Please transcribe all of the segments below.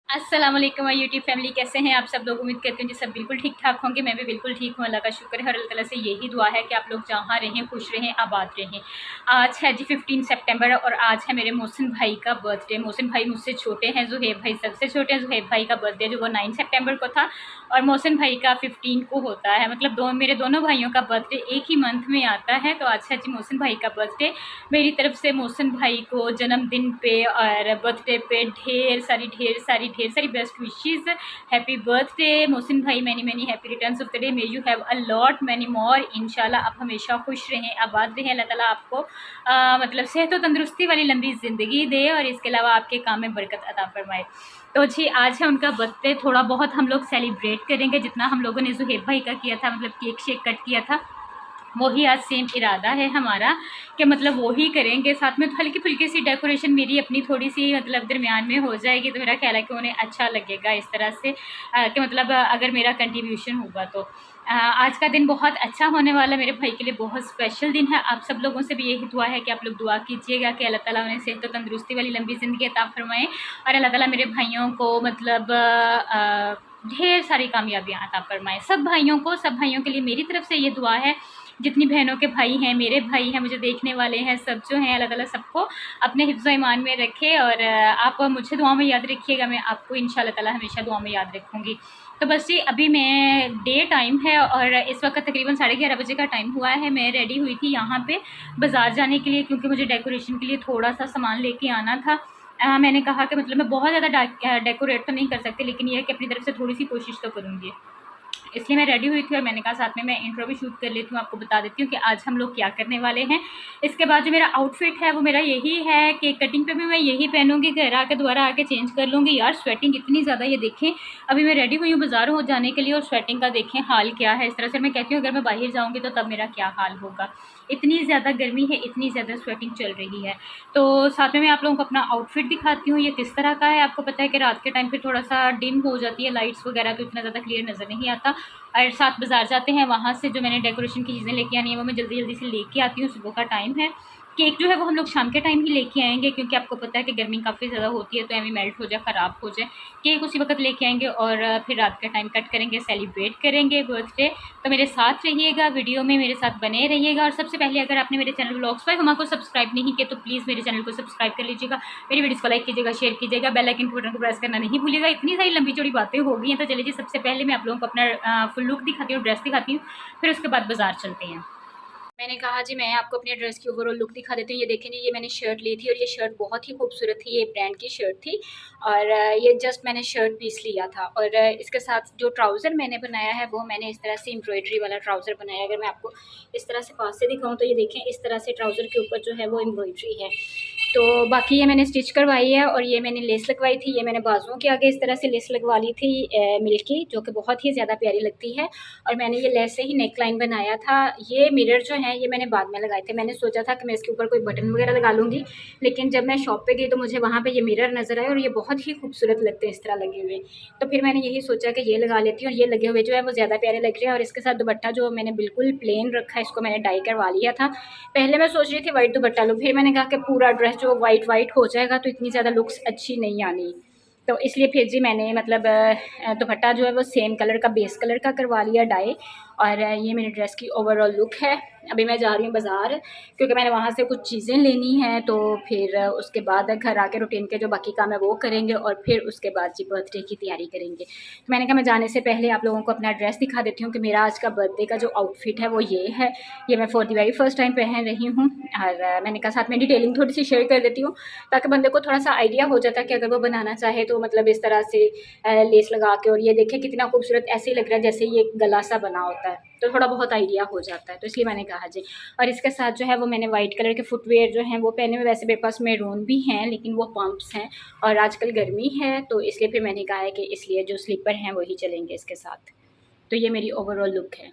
अस्सलाम वालेकुम my YouTube family, कैसे हैं आप सब लोग। उम्मीद करती हूँ जी सब बिल्कुल ठीक ठाक होंगे। मैं भी बिल्कुल ठीक हूँ, अल्लाह का शुक्र है और अल्लाह ताला से यही दुआ है कि आप लोग जहाँ रहें खुश रहें, आबाद रहें। आज है जी 15 सितंबर और आज है मेरे मोहसिन भाई का बर्थडे। मोहसिन भाई मुझसे छोटे हैं, जुहैब भाई सबसे छोटे हैं। जुहैब भाई का बर्थडे जो वो 9 सितंबर को था और मोहसिन भाई का 15 को होता है। मतलब मेरे दोनों भाइयों का बर्थडे एक ही मंथ में आता है। तो आज है जी मोहसिन भाई का बर्थडे। मेरी तरफ से मोहसिन भाई को जन्मदिन पे और बर्थडे पे ढेर सारी best wishes. Happy birthday Mohsin भाई, many many happy returns of the day. May you have a lot many more. इंशाल्लाह आप हमेशा खुश रहें, आबाद रहें। अल्लाह ताला आपको मतलब सेहत और तंदुरुस्ती वाली लंबी ज़िंदगी दे और इसके अलावा आपके काम में बरकत अता फरमाए। तो जी आज है उनका बर्थडे, थोड़ा बहुत हम लोग सेलिब्रेट करेंगे जितना हम लोगों ने जुहेब भाई का किया था, मतलब केक शेक कट किया था वही आज सेम इरादा है हमारा कि मतलब वही करेंगे। साथ में हल्की फुल्की सी डेकोरेशन मेरी अपनी थोड़ी सी मतलब दरमियान में हो जाएगी, तो मेरा ख्याल है कि उन्हें अच्छा लगेगा इस तरह से कि मतलब अगर मेरा कंट्रीब्यूशन होगा तो आज का दिन बहुत अच्छा होने वाला मेरे भाई के लिए, बहुत स्पेशल दिन है। आप सब लोगों से भी यही दुआ है कि आप लोग दुआ कीजिएगा कि अल्लाह ताला उन्हें सेहत और तंदुरुस्ती वाली लंबी ज़िंदगी अता फरमाए और अल्लाह ताला मेरे भाइयों को मतलब ढेर सारी कामयाबियाँ अता फरमाए। सब भाइयों के लिए मेरी तरफ से ये दुआ है। जितनी बहनों के भाई हैं, मेरे भाई हैं, मुझे देखने वाले हैं, सब जो हैं, अल्लाह ताला सबको अपने हिफ्ज़ ईमान में रखे और आप मुझे दुआ में याद रखिएगा, मैं आपको इंशाल्लाह ताला हमेशा दुआ में याद रखूँगी। तो बस जी अभी मैं डे टाइम है और इस वक्त तकरीबन 11:30 बजे का टाइम हुआ है। मैं रेडी हुई थी यहाँ पे बाज़ार जाने के लिए क्योंकि मुझे डेकोरेशन के लिए थोड़ा सा सामान लेके आना था। मैंने कहा कि मतलब मैं बहुत ज़्यादा डेकोरेट तो नहीं कर सकती, लेकिन ये है कि अपनी तरफ से थोड़ी सी कोशिश तो करूँगी। इसलिए मैं रेडी हुई थी और मैंने कहा साथ में मैं इंट्रो भी शूट कर लेती हूँ, आपको बता देती हूँ कि आज हम लोग क्या करने वाले हैं। इसके बाद जो मेरा आउटफिट है वो मेरा यही है कि कटिंग पे भी मैं यही पहनूंगी, घर आके दोबारा आके चेंज कर लूँगी। यार स्वेटिंग इतनी ज़्यादा, ये देखें अभी मैं रेडी हुई हूँ बाज़ार हो जाने के लिए और स्वेटिंग का देखें हाल क्या है। इस तरह से मैं कहती हूँ अगर मैं बाहर जाऊँगी तो तब मेरा क्या हाल होगा। इतनी ज़्यादा गर्मी है, इतनी ज़्यादा स्वेटिंग चल रही है। तो साथ में मैं आप लोगों को अपना आउटफिट दिखाती हूँ, ये किस तरह का है। आपको पता है कि रात के टाइम पे थोड़ा सा डिम हो जाती है लाइट्स वगैरह, तो इतना ज़्यादा क्लियर नज़र नहीं आता। और साथ बाज़ार जाते हैं, वहाँ से जो मैंने डेकोरेशन की चीज़ें लेके आनी है वो मैं जल्दी जल्दी से लेके आती हूँ। सुबह का टाइम है। केक जो है वो हम लोग शाम के टाइम ही लेके आएंगे क्योंकि आपको पता है कि गर्मी काफ़ी ज़्यादा होती है, तो एवं मेल्ट हो जाए, ख़राब हो जाए। केक उसी वक्त लेके आएंगे और फिर रात का टाइम कट करेंगे, सेलिब्रेट करेंगे बर्थडे। तो मेरे साथ रहिएगा, वीडियो में मेरे साथ बने रहिएगा। और सबसे पहले अगर आपने मेरे चैनल व्लॉग्स बाय हुमा को सब्सक्राइब नहीं किया तो प्लीज़ मेरे चैनल को सब्सक्राइब कर लीजिएगा, मेरी वीडियोस को लाइक कीजिएगा, शेयर कीजिएगा, बेल आइकन बटन को प्रेस करना नहीं भूलिएगा। इतनी सारी लंबी चौड़ी बातें हो गई हैं, तो चलिए जी सबसे पहले मैं आप लोगों को अपना फुल लुक दिखाती हूँ, ड्रेस दिखाती हूँ, फिर उसके बाद बाज़ार चलते हैं। मैंने कहा जी मैं आपको अपने ड्रेस की ओवरऑल लुक दिखा देती हूँ। ये देखें जी, ये मैंने शर्ट ली थी और ये शर्ट बहुत ही खूबसूरत थी, ये ब्रांड की शर्ट थी और ये जस्ट मैंने शर्ट पीस लिया था। और इसके साथ जो ट्राउज़र मैंने बनाया है वो मैंने इस तरह से एम्ब्रॉयडरी वाला ट्राउज़र बनाया है। अगर मैं आपको इस तरह से पास से दिखाऊँ तो ये देखें, इस तरह से ट्राउज़र के ऊपर जो है वो एम्ब्रॉयडरी है। तो बाकी ये मैंने स्टिच करवाई है और ये मैंने लेस लगवाई थी। ये मैंने बाजुओं के आगे इस तरह से लेस लगवा ली थी मिल्क की, जो कि बहुत ही ज़्यादा प्यारी लगती है। और मैंने ये लेस से ही नेक लाइन बनाया था। ये मिरर जो है ये मैंने बाद में लगाए थे। मैंने सोचा था कि मैं इसके ऊपर कोई बटन वगैरह लगा लूँगी, लेकिन जब मैं शॉप पे गई तो मुझे वहाँ पे ये मिरर नज़र आए और ये बहुत ही खूबसूरत लगते हैं इस तरह लगे हुए। तो फिर मैंने यही सोचा कि ये लगा लेती हूँ और ये लगे हुए जो है वो ज़्यादा प्यारे लग रहे हैं। और इसके साथ दुपट्टा जो मैंने बिल्कुल प्लेन रखा है, इसको मैंने डाई करवा लिया था। पहले मैं सोच रही थी वाइट दुपट्टा लूँ, फिर मैंने कहा कि पूरा ड्रेस जो वाइट हो जाएगा तो इतनी ज़्यादा लुक्स अच्छी नहीं आनी। तो इसलिए फिर जी मैंने मतलब दुपट्टा जो है वो सेम कलर का, बेस कलर का करवा लिया डाई। और ये मेरी ड्रेस की ओवरऑल लुक है। अभी मैं जा रही हूँ बाज़ार क्योंकि मैंने वहाँ से कुछ चीज़ें लेनी हैं, तो फिर उसके बाद घर आके रूटीन के जो बाकी काम है वो करेंगे और फिर उसके बाद जी बर्थडे की तैयारी करेंगे। तो मैंने कहा मैं जाने से पहले आप लोगों को अपना ड्रेस दिखा देती हूँ कि मेरा आज का बर्थडे का जो आउटफिट है वो ये है। ये मैं for the very first time पहन रही हूँ और मैंने कहा साथ में डिटेलिंग थोड़ी सी शेयर कर देती हूँ ताकि बंदे को थोड़ा सा आइडिया हो जाता है कि अगर वो बनाना चाहे तो मतलब इस तरह से लेस लगा के। और ये देखें कितना खूबसूरत ऐसे ही लग रहा है जैसे ये गला सा बना होता है, तो थोड़ा बहुत आइडिया हो जाता है, तो इसलिए मैंने कहा जी। और इसके साथ जो है वो मैंने वाइट कलर के फुटवेयर जो हैं वो पहने हुए, वैसे मेरे पास मैरून भी हैं लेकिन वो पम्प्स हैं और आजकल गर्मी है तो इसलिए फिर मैंने कहा है कि इसलिए जो स्लीपर हैं वही चलेंगे इसके साथ। तो ये मेरी ओवरऑल लुक है।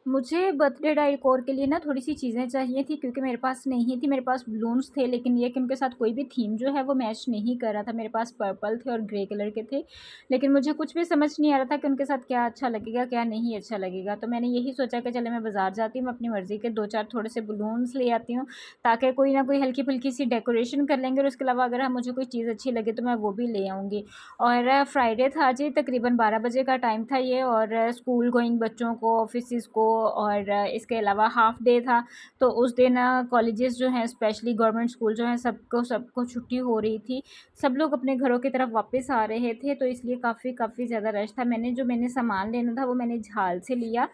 मुझे बर्थडे डेकोर के लिए ना थोड़ी-सी चीज़ें चाहिए थी क्योंकि मेरे पास नहीं थी। मेरे पास बलून्स थे लेकिन ये कि उनके साथ कोई भी थीम जो है वो मैच नहीं कर रहा था। मेरे पास पर्पल थे और ग्रे कलर के थे, लेकिन मुझे कुछ भी समझ नहीं आ रहा था कि उनके साथ क्या अच्छा लगेगा, क्या नहीं अच्छा लगेगा। तो मैंने यही सोचा कि चलो मैं बाज़ार जाती हूँ, अपनी मर्ज़ी के 2-4 थोड़े से बलून्स ले आती हूँ, ताकि कोई ना कोई हल्की-फुल्की सी डेकोरेशन कर लेंगे और उसके अलावा अगर मुझे कोई चीज़ अच्छी लगे तो मैं वो भी ले आऊँगी। और फ्राइडे था जी, तकरीबन 12 बजे का टाइम था ये, और स्कूल गोइंग बच्चों को, ऑफिसेज़ को, और इसके अलावा हाफ़ डे था। तो उस दिन कॉलेजेस जो हैं, स्पेशली गवर्नमेंट स्कूल जो हैं, सबको सबको छुट्टी हो रही थी। सब लोग अपने घरों की तरफ वापस आ रहे थे, तो इसलिए काफ़ी ज़्यादा रश था। मैंने सामान लेना था वो मैंने झाल से लिया,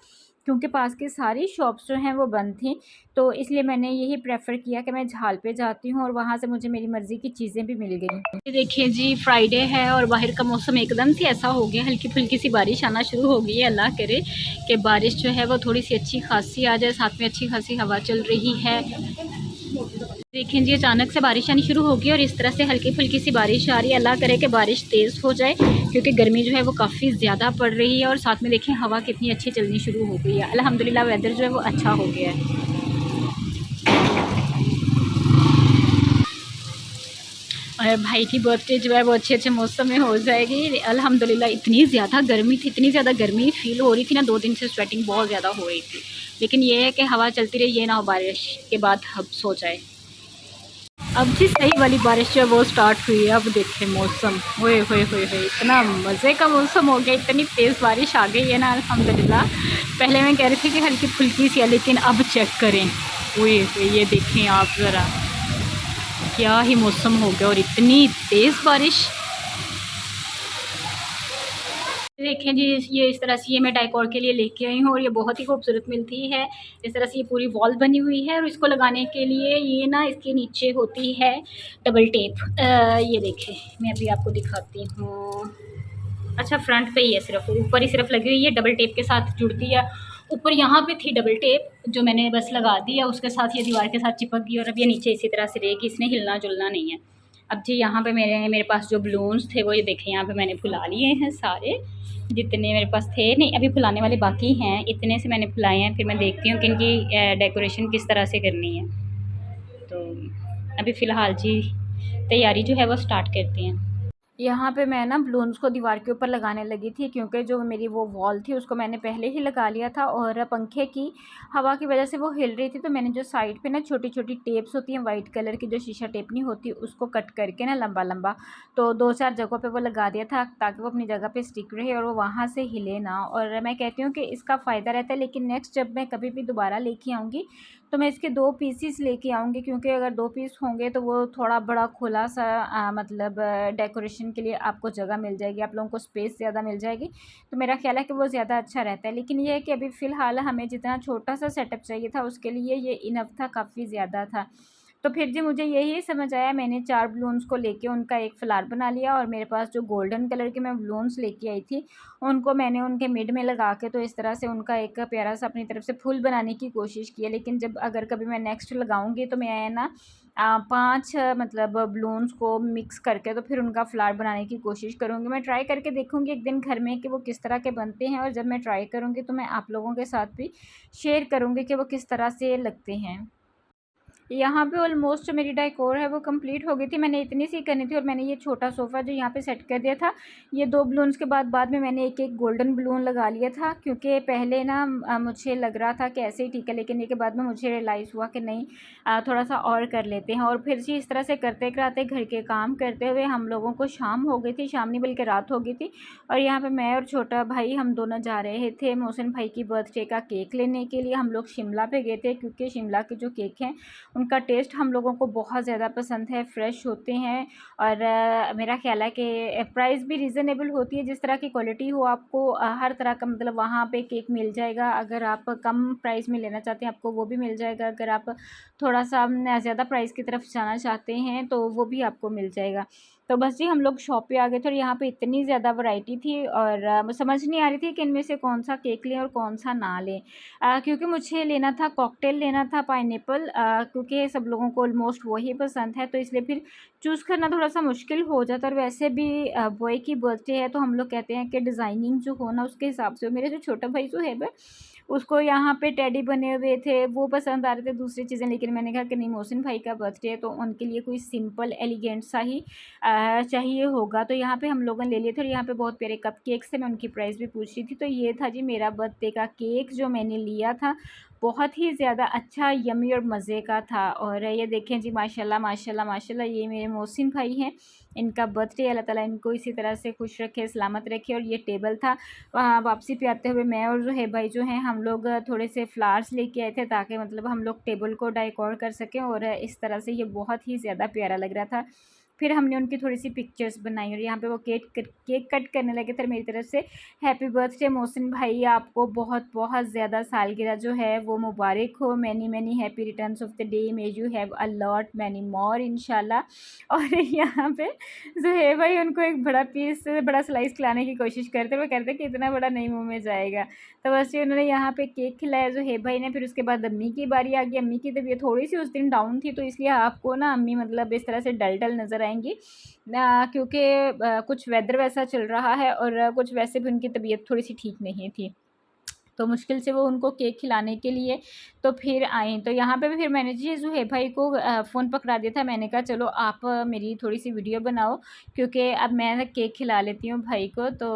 क्योंकि पास की सारी शॉप्स जो हैं वो बंद थी। तो इसलिए मैंने यही प्रेफ़र किया कि मैं झाल पे जाती हूँ और वहाँ से मुझे मेरी मर्ज़ी की चीज़ें भी मिल गई। ये देखिए जी, फ्राइडे है और बाहर का मौसम एकदम से ऐसा हो गया, हल्की-फुल्की सी बारिश आना शुरू हो गई है। अल्लाह करे कि बारिश जो है वो थोड़ी-सी अच्छी खासी आ जाए, साथ में अच्छी खासी हवा चल रही है। देखें जी, अचानक से बारिश आनी शुरू हो गई और इस तरह से हल्की-फुल्की सी बारिश आ रही है। अल्लाह करे कि बारिश तेज़ हो जाए, क्योंकि गर्मी जो है वो काफ़ी ज़्यादा पड़ रही है और साथ में देखें हवा कितनी अच्छी चलनी शुरू हो गई है। अल्हम्दुलिल्लाह वेदर जो है वो अच्छा हो गया है। और भाई की बर्थडे जो है वो अच्छे-अच्छे मौसम में हो जाएगी। अल्हम्दुलिल्लाह इतनी ज़्यादा गर्मी थी, इतनी ज़्यादा गर्मी फ़ील हो रही थी ना, 2 दिन से स्वेटिंग बहुत ज़्यादा हो रही थी। लेकिन ये है कि हवा चलती रही, ये ना हो बारिश के बाद हब्स हो जाए। अब जी सही वाली बारिश जो है वो स्टार्ट हुई है। अब देखें मौसम, ओए होए होए होए! इतना मज़े का मौसम हो गया, इतनी तेज़ बारिश आ गई है ना अल्हम्दुलिल्लाह। पहले मैं कह रही थी कि हल्की-फुल्की सी है, लेकिन अब चेक करें, ओए होए! ये देखें आप ज़रा, क्या ही मौसम हो गया और इतनी तेज़ बारिश। देखें जी, ये इस तरह से ये मैं डेकोर के लिए लेके आई हूँ और ये बहुत ही खूबसूरत मिलती है। इस तरह से ये पूरी वॉल बनी हुई है और इसको लगाने के लिए ये ना इसके नीचे होती है डबल टेप। ये देखें, मैं अभी आपको दिखाती हूँ। अच्छा, फ्रंट पे ही है, सिर्फ ऊपर ही सिर्फ लगी हुई है, डबल टेप के साथ जुड़ती है। ऊपर यहाँ पे थी डबल टेप जो मैंने बस लगा दी है, उसके साथ ये दीवार के साथ चिपक गई और अब ये नीचे इसी तरह से रहेगी, इसने हिलना जुलना नहीं है। अब जी यहाँ पे मेरे पास जो बलून्स थे वो ये देखें, यहाँ पे मैंने फुला लिए हैं सारे, जितने मेरे पास थे। नहीं, अभी फुलाने वाले बाकी हैं, इतने से मैंने फुलाए हैं। फिर मैं देखती हूँ कि इनकी डेकोरेशन किस तरह से करनी है। तो अभी फ़िलहाल जी तैयारी जो है वो स्टार्ट करते हैं। यहाँ पे मैं ना बलून्स को दीवार के ऊपर लगाने लगी थी, क्योंकि जो मेरी वो वॉल थी उसको मैंने पहले ही लगा लिया था और पंखे की हवा की वजह से वो हिल रही थी। तो मैंने जो साइड पे ना छोटी-छोटी टेप्स होती हैं वाइट कलर की, जो शीशा टेप नहीं होती, उसको कट करके ना लंबा-लंबा, तो 2-4 जगहों पे वो लगा दिया था ताकि वो अपनी जगह पे स्टिक रहे और वो वहाँ से हिले ना। और मैं कहती हूँ कि इसका फ़ायदा रहता है, लेकिन नेक्स्ट जब मैं कभी भी दोबारा लेके आऊँगी तो मैं इसके 2 पीसेस लेके आऊँगी, क्योंकि अगर 2 पीस होंगे तो वो थोड़ा बड़ा खुला सा मतलब डेकोरेशन के लिए आपको जगह मिल जाएगी, आप लोगों को स्पेस ज़्यादा मिल जाएगी। तो मेरा ख़्याल है कि वो ज़्यादा अच्छा रहता है। लेकिन ये है कि अभी फ़िलहाल हमें जितना छोटा-सा सेटअप चाहिए था उसके लिए ये इनफ़ था, काफ़ी ज़्यादा था। तो फिर जी मुझे यही समझ आया, मैंने 4 बलून्स को लेके उनका एक फ्लावर बना लिया और मेरे पास जो गोल्डन कलर के मैं बलून्स लेके आई थी, उनको मैंने उनके मिड में लगा के तो इस तरह से उनका एक प्यारा-सा अपनी तरफ से फूल बनाने की कोशिश की है। लेकिन जब अगर कभी मैं नेक्स्ट लगाऊँगी तो मैं ना 5 मतलब बलून्स को मिक्स करके तो फिर उनका फ्लावर बनाने की कोशिश करूँगी। मैं ट्राई करके देखूँगी एक दिन घर में कि वो किस तरह के बनते हैं, और जब मैं ट्राई करूँगी तो मैं आप लोगों के साथ भी शेयर करूँगी कि वो किस तरह से लगते हैं। यहाँ पे ऑलमोस्ट जो मेरी डेकोर है वो कंप्लीट हो गई थी। मैंने इतनी सी करनी थी और मैंने ये छोटा सोफ़ा जो यहाँ पे सेट कर दिया था, ये 2 बलून्स के बाद में मैंने एक-एक गोल्डन बलून लगा लिया था, क्योंकि पहले ना मुझे लग रहा था कि ऐसे ही ठीक है, लेकिन ये के बाद में मुझे रियलाइज़ हुआ कि नहीं, थोड़ा-सा और कर लेते हैं। और फिर जी इस तरह से करते-कराते घर के काम करते हुए हम लोगों को शाम हो गई थी, शाम नहीं बल्कि रात हो गई थी। और यहाँ पे मैं और छोटा भाई हम दोनों जा रहे थे मोहसिन भाई की बर्थडे का केक लेने के लिए। हम लोग शिमला पे गए थे, क्योंकि शिमला के जो केक हैं उनका टेस्ट हम लोगों को बहुत ज़्यादा पसंद है, फ्रेश होते हैं और मेरा ख़्याल है कि प्राइस भी रीज़नेबल होती है। जिस तरह की क्वालिटी हो आपको हर तरह का मतलब वहाँ पे केक मिल जाएगा। अगर आप कम प्राइस में लेना चाहते हैं आपको वो भी मिल जाएगा, अगर आप थोड़ा-सा ज़्यादा प्राइस की तरफ जाना चाहते हैं तो वो भी आपको मिल जाएगा। तो बस जी हम लोग शॉप पे आ गए थे और यहाँ पे इतनी ज़्यादा वैरायटी थी और समझ नहीं आ रही थी कि इनमें से कौन-सा केक लें और कौन-सा ना लें। क्योंकि मुझे लेना था कॉकटेल लेना था पाइनएप्पल, क्योंकि सब लोगों को ऑलमोस्ट वही पसंद है, तो इसलिए फिर चूज़ करना थोड़ा-सा मुश्किल हो जाता है। और वैसे भी बॉय की बर्थडे है तो हम लोग कहते हैं कि डिज़ाइनिंग जो हो ना उसके हिसाब से हो। मेरा जो छोटा भाई जो है वह उसको यहाँ पे टेडी बने हुए थे वो पसंद आ रहे थे, दूसरी चीज़ें। लेकिन मैंने कहा कि नहीं, मोहसिन भाई का बर्थडे है तो उनके लिए कोई सिंपल एलिगेंट सा ही चाहिए होगा। तो यहाँ पे हम लोगों ने ले लिए थे और यहाँ पे बहुत प्यारे कप केक्स थे। मैं उनकी प्राइस भी पूछ रही थी। तो ये था जी मेरा बर्थडे का केक जो मैंने लिया था, बहुत ही ज़्यादा अच्छा, यमी और मज़े का था। और ये देखें जी, माशाल्लाह माशाल्लाह माशाल्लाह, ये मेरे मोहसिन भाई हैं, इनका बर्थडे, अल्लाह ताला इनको इसी तरह से खुश रखे, सलामत रखे। और ये टेबल था, वहाँ वापसी पे आते हुए मैं और जो है भाई जो हैं हम लोग थोड़े से फ्लावर्स लेके आए थे, ताकि मतलब हम लोग टेबल को डेकोर कर सकें। और इस तरह से ये बहुत ही ज़्यादा प्यारा लग रहा था। फिर हमने उनकी थोड़ी सी पिक्चर्स बनाई और यहाँ पे वो केक कट करने लगे थे। मेरी तरफ से हैप्पी बर्थडे मोहसिन भाई, आपको बहुत बहुत ज़्यादा सालगिरह जो है वो मुबारक हो। Many many happy returns of the day, may you have a lot many more इंशाल्लाह। और यहाँ पे ज़ुहैब भाई उनको एक बड़ा पीस, बड़ा स्लाइस खिलाने की कोशिश करते, वो कहते कि इतना बड़ा नहीं मुँह में जाएगा। तो बस ये उन्होंने यहाँ पे केक खिलाया ज़ुहैब भाई ने। फिर उसके बाद अम्मी की बारी आ गई। अम्मी की तबीयत थोड़ी सी उस दिन डाउन थी, तो इसलिए आपको ना अम्मी मतलब इस तरह से डल डल नज़र आएंगी, क्योंकि कुछ वेदर वैसा चल रहा है और कुछ वैसे भी उनकी तबीयत थोड़ी सी ठीक नहीं थी। तो मुश्किल से वो उनको केक खिलाने के लिए तो फिर आए। तो यहाँ पे भी फिर मैंने जी ज़ुहैब भाई को फ़ोन पकड़ा दिया था। मैंने कहा चलो आप मेरी थोड़ी सी वीडियो बनाओ, क्योंकि अब मैं केक खिला लेती हूँ भाई को। तो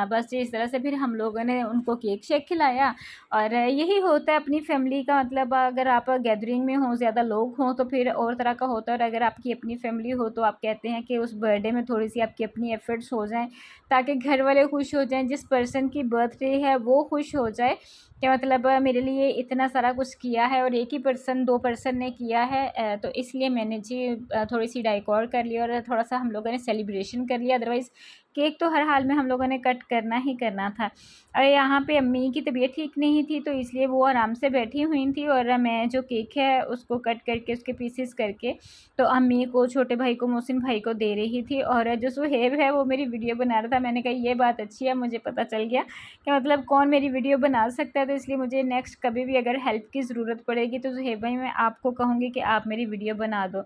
बस इस तरह से फिर हम लोगों ने उनको केक शेक खिलाया। और यही होता है अपनी फैमिली का मतलब, अगर आप गैदरिंग में हों, ज़्यादा लोग हों, तो फिर और तरह का होता है। और अगर आपकी अपनी फैमिली हो तो आप कहते हैं कि उस बर्थडे में थोड़ी सी आपकी अपनी एफ़र्ट्स हो जाएँ, ताकि घर वाले खुश हो जाएँ, जिस पर्सन की बर्थडे है वो खुश हो जाए। कि मतलब मेरे लिए इतना सारा कुछ किया है और एक ही पर्सन, 2 पर्सन ने किया है, तो इसलिए मैंने जी थोड़ी सी डेकोर कर लिया और थोड़ा सा हम लोगों ने सेलिब्रेशन कर लिया। अदरवाइज़ केक तो हर हाल में हम लोगों ने कट करना ही करना था। और यहाँ पे अम्मी की तबीयत ठीक नहीं थी, तो इसलिए वो आराम से बैठी हुई थी और मैं जो केक है उसको कट करके उसके पीसेस करके तो अम्मी को, छोटे भाई को, मोहसिन भाई को दे रही थी। और जो ज़ुहैब है वो मेरी वीडियो बना रहा था। मैंने कहा ये बात अच्छी है, मुझे पता चल गया कि मतलब कौन मेरी वीडियो बना सकता है। तो इसलिए मुझे नेक्स्ट कभी भी अगर हेल्प की ज़रूरत पड़ेगी तो ज़ुहैब भाई मैं आपको कहूँगी कि आप मेरी वीडियो बना दो।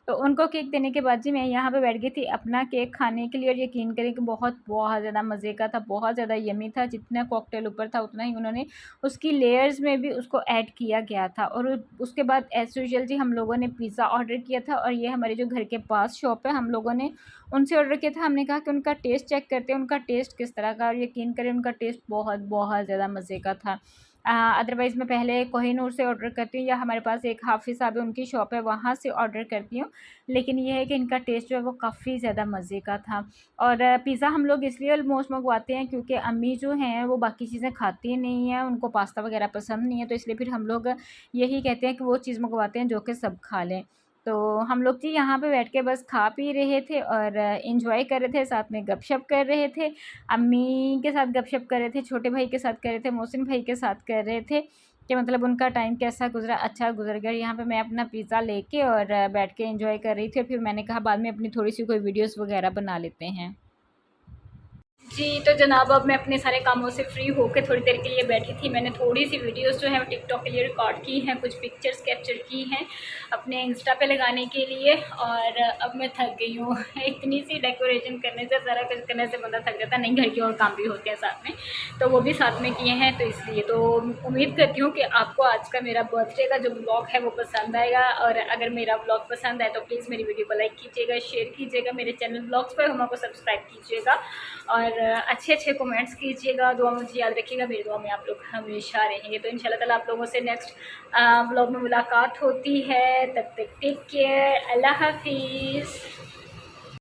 तो उनको केक देने के बाद जी मैं यहाँ पे बैठ गई थी अपना केक खाने के लिए। और यकीन करें कि बहुत बहुत ज़्यादा मज़े का था, बहुत ज़्यादा यमी था। जितना कॉकटेल ऊपर था उतना ही उन्होंने उसकी लेयर्स में भी उसको ऐड किया गया था। और उसके बाद एज़ यूजुअल जी हम लोगों ने पिज़्ज़ा ऑर्डर किया था। और ये हमारे जो घर के पास शॉप है, हम लोगों ने उनसे ऑर्डर किया था। हमने कहा कि उनका टेस्ट चेक करते हैं, उनका टेस्ट किस तरह का। और यकीन करें उनका टेस्ट बहुत बहुत ज़्यादा मज़े का था। अदरवाइज़ मैं पहले कोहिनूर से ऑर्डर करती हूँ, या हमारे पास एक हाफ़िज़ साहब है उनकी शॉप है, वहाँ से ऑर्डर करती हूँ। लेकिन ये है कि इनका टेस्ट जो है वो काफ़ी ज़्यादा मज़े का था। और पिज़्ज़ा हम लोग इसलिए ऑलमोस्ट मंगवाते हैं क्योंकि अम्मी जो हैं वो बाकी चीज़ें खाती नहीं हैं, उनको पास्ता वगैरह पसंद नहीं है। तो इसलिए फिर हम लोग यही कहते हैं कि वो चीज़ मंगवाते हैं जो कि सब खा लें। तो हम लोग जी यहाँ पे बैठ के बस खा पी रहे थे और एंजॉय कर रहे थे, साथ में गपशप कर रहे थे। अम्मी के साथ गपशप कर रहे थे, छोटे भाई के साथ कर रहे थे, मोहसिन भाई के साथ कर रहे थे कि मतलब उनका टाइम कैसा गुजरा, अच्छा गुजर गया। यहाँ पे मैं अपना पिज़्ज़ा लेके और बैठ के एंजॉय कर रही थी। और फिर मैंने कहा बाद में अपनी थोड़ी सी कोई वीडियोस वगैरह बना लेते हैं। जी तो जनाब, अब मैं अपने सारे कामों से फ्री होकर थोड़ी देर के लिए बैठी थी। मैंने थोड़ी सी वीडियोस जो है वो टिकटॉक के लिए रिकॉर्ड की हैं, कुछ पिक्चर्स कैप्चर की हैं अपने इंस्टा पे लगाने के लिए। और अब मैं थक गई हूँ इतनी सी डेकोरेशन करने से, सारा कुछ करने से बंदा थक जाता है। नहीं, घर के और काम भी होते हैं साथ में, तो वो भी साथ में किए हैं। तो इसलिए तो उम्मीद करती हूँ कि आपको आज का मेरा बर्थडे का जो ब्लॉग है वो पसंद आएगा। और अगर मेरा ब्लॉग पसंद आए तो प्लीज़ मेरी वीडियो को लाइक कीजिएगा, शेयर कीजिएगा, मेरे चैनल ब्लॉग्स पर हुमा को सब्सक्राइब कीजिएगा और अच्छे अच्छे कमेंट्स कीजिएगा। दुआ मुझे याद रखिएगा, मेरी दुआ में आप लोग हमेशा रहेंगे। तो इंशाल्लाह ताला आप लोगों से नेक्स्ट ब्लॉग में मुलाकात होती है। तब तक टेक केयर, अल्लाह हाफिज़।